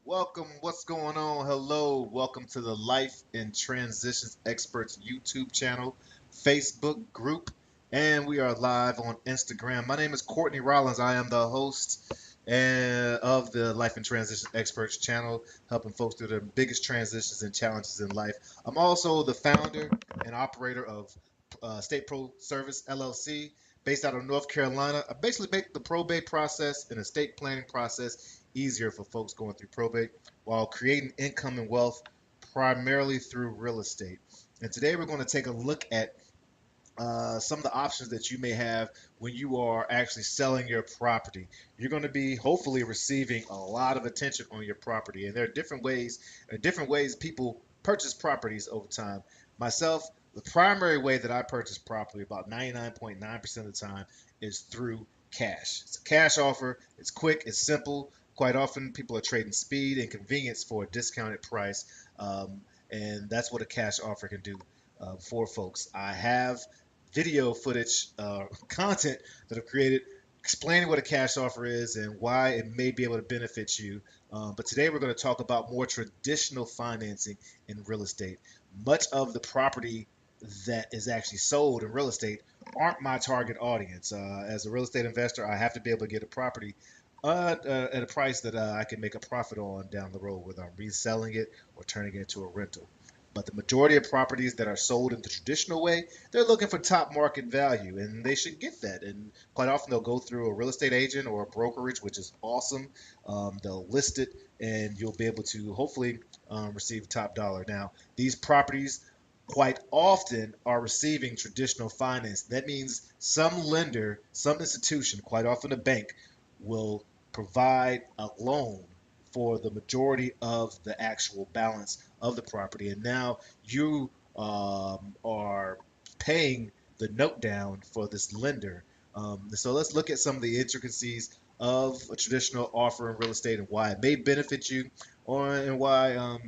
Welcome. What's going on? Hello. Welcome to the Life in Transitions Experts YouTube channel, Facebook group, and we are live on Instagram. My name is Courtney Rollins. I am the host of the Life in Transitions Experts channel, helping folks through the biggest transitions and challenges in life. I'm also the founder and operator of State Pro Service LLC, based out of North Carolina. I basically make the probate process and estate planning process easier for folks going through probate while creating income and wealth primarily through real estate. And today we're going to take a look at some of the options that you may have when you are actually selling your property. You're going to be hopefully receiving a lot of attention on your property, and there are different ways people purchase properties over time. Myself, the primary way that I purchase property about 99.9% of the time is through cash. It's a cash offer. It's quick. It's simple. Quite often, people are trading speed and convenience for a discounted price, and that's what a cash offer can do for folks. I have video footage content that I've created explaining what a cash offer is and why it may be able to benefit you. But today we're going to talk about more traditional financing in real estate. Much of the property that is actually sold in real estate aren't my target audience. As a real estate investor, I have to be able to get a property at a price that I can make a profit on down the road, whether I'm reselling it or turning it into a rental. But the majority of properties that are sold in the traditional way, they're looking for top market value, and they should get that. And quite often they'll go through a real estate agent or a brokerage, which is awesome. They'll list it, and you'll be able to hopefully receive top dollar. Now, these properties quite often are receiving traditional finance. That means some lender, some institution, quite often a bank, will provide a loan for the majority of the actual balance of the property. And now you are paying the note down for this lender. So let's look at some of the intricacies of a traditional offer in real estate and why it may benefit you, or and why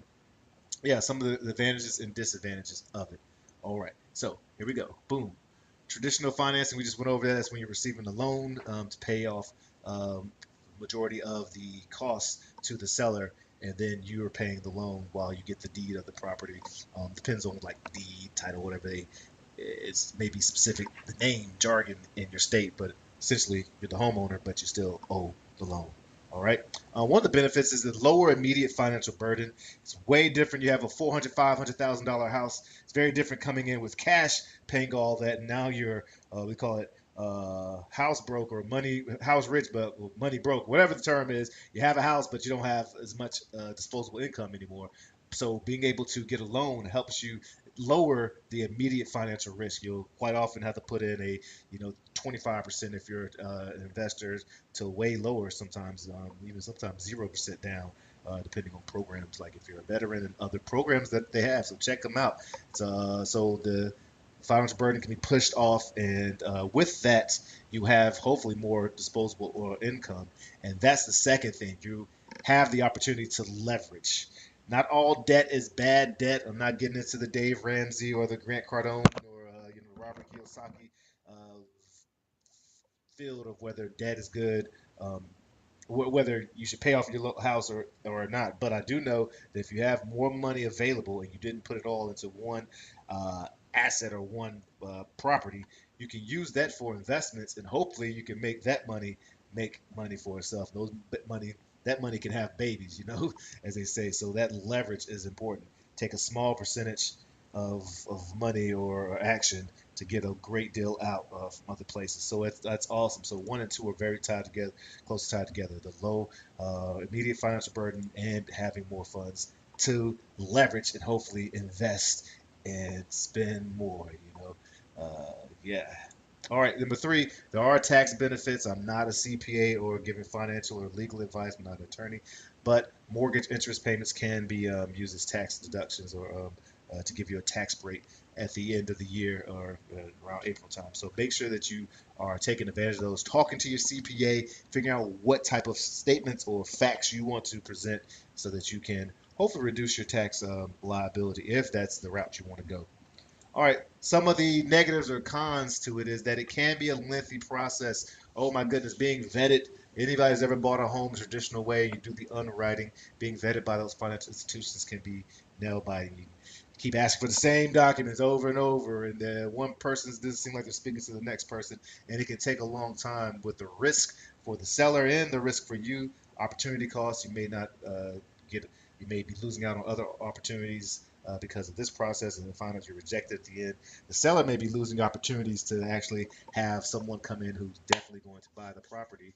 some of the advantages and disadvantages of it. All right, so here we go. Boom. Traditional financing, we just went over that. That's when you're receiving a loan to pay off majority of the costs to the seller, and then you are paying the loan while you get the deed of the property. Depends on like deed, title, whatever it's maybe specific the name jargon in your state, but essentially you're the homeowner, but you still owe the loan. All right. One of the benefits is the lower immediate financial burden. It's way different. You have a $400,000, $500,000 house. It's very different coming in with cash, paying all that. And now you're, we call it house broke or money house rich, but money broke, whatever the term is. You have a house, but you don't have as much disposable income anymore. So being able to get a loan helps you lower the immediate financial risk. You'll quite often have to put in a 25% if you're an investor, to way lower sometimes, even sometimes 0% down. Depending on programs, like if you're a veteran and other programs that they have, so check them out. So the financial burden can be pushed off, and with that, you have hopefully more disposable or income. And that's the second thing. You have the opportunity to leverage. Not all debt is bad debt. I'm not getting into the Dave Ramsey or the Grant Cardone or Robert Kiyosaki uh, field of whether debt is good. Um, whether you should pay off your house or not. But I do know that if you have more money available and you didn't put it all into one uh, asset or one property, you can use that for investments, and hopefully you can make money for itself. That money can have babies, as they say. So that leverage is important. Take a small percentage of money or action to get a great deal out from other places. So that's awesome. So one and two are very tied together, closely tied together. The low immediate financial burden and having more funds to leverage and hopefully invest and spend more. Yeah. All right, number three, there are tax benefits. I'm not a CPA or giving financial or legal advice. I'm not an attorney, but mortgage interest payments can be used as tax deductions or to give you a tax break at the end of the year or around April time. So make sure that you are taking advantage of those, talking to your CPA, figuring out what type of statements or facts you want to present so that you can hopefully reduce your tax liability if that's the route you want to go. All right, some of the negatives or cons to it is that it can be a lengthy process. Oh my goodness, being vetted Anybody who's ever bought a home the traditional way, you do the underwriting, being vetted by those financial institutions can be nailed by you. Keep asking for the same documents over and over, and one person doesn't seem like they're speaking to the next person, and it can take a long time with the risk for the seller and the risk for you. Opportunity costs, you may not get, you may be losing out on other opportunities because of this process, and then find out you're rejected at the end. The seller may be losing opportunities to actually have someone come in who's definitely going to buy the property.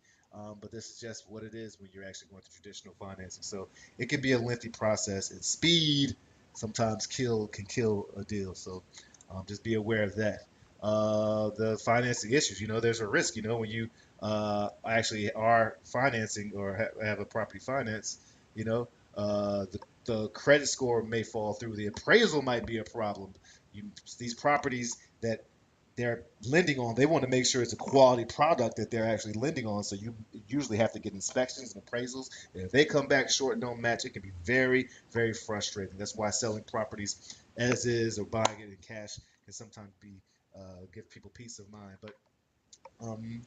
But this is just what it is when you're actually going through traditional financing. So it can be a lengthy process, and speed sometimes can kill a deal. So just be aware of that. The financing issues, there's a risk, when you actually are financing or have a property finance, you know, the credit score may fall through. The appraisal might be a problem. These properties that they're lending on, they want to make sure it's a quality product that they're actually lending on. So you usually have to get inspections and appraisals. And if they come back short and don't match, it can be very, very frustrating. That's why selling properties as is or buying it in cash can sometimes be give people peace of mind. But um,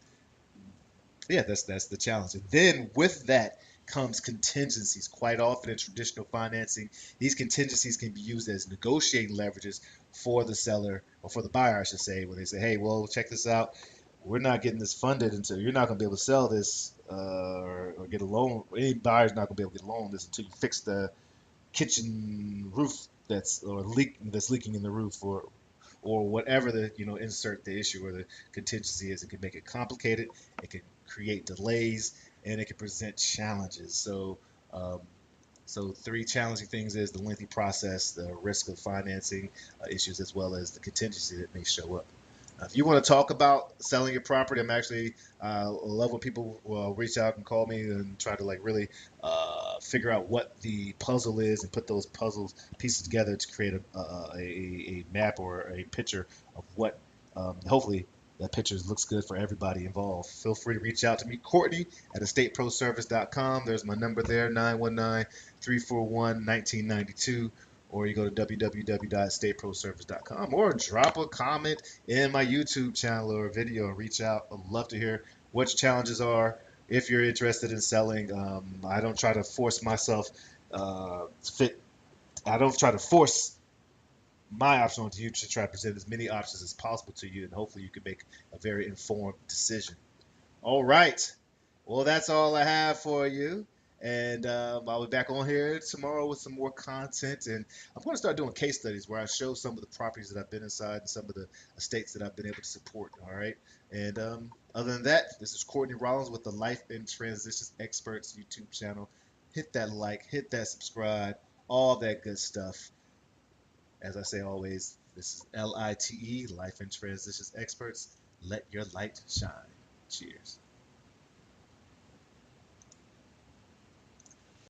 yeah, that's the challenge. And then with that comes contingencies. Quite often in traditional financing, these contingencies can be used as negotiating leverages for the seller or for the buyer, I should say, when they say, "Hey, well, check this out. We're not getting this funded until you're not going to be able to sell this or get a loan. Any buyer's not going to be able to get a loan on this until you fix the kitchen roof that's leaking in the roof or whatever the insert the issue or the contingency is. It can make it complicated, it can create delays, and it can present challenges. Um, so three challenging things is the lengthy process, the risk of financing issues, as well as the contingency that may show up. If you want to talk about selling your property, I'm actually love when people reach out and call me and try to like really figure out what the puzzle is and put those puzzles pieces together to create a map or a picture of what hopefully that picture looks good for everybody involved. Feel free to reach out to me, Courtney at estateproservice.com. There's my number there, 919-341-1992. Or you go to www.stateproservice.com or drop a comment in my YouTube channel or video and reach out. I'd love to hear what your challenges are if you're interested in selling. I don't try to force myself to fit. I don't try to force my option onto you to try to present as many options as possible to you, and hopefully you can make a very informed decision. All right. Well, that's all I have for you. And I'll be back on here tomorrow with some more content. And I'm going to start doing case studies where I show some of the properties that I've been inside and some of the estates that I've been able to support. All right. And other than that, this is Courtney Rollins with the Life and Transitions Experts YouTube channel. Hit that like, hit that subscribe, all that good stuff. As I say always, this is LITE, Life and Transitions Experts. Let your light shine. Cheers.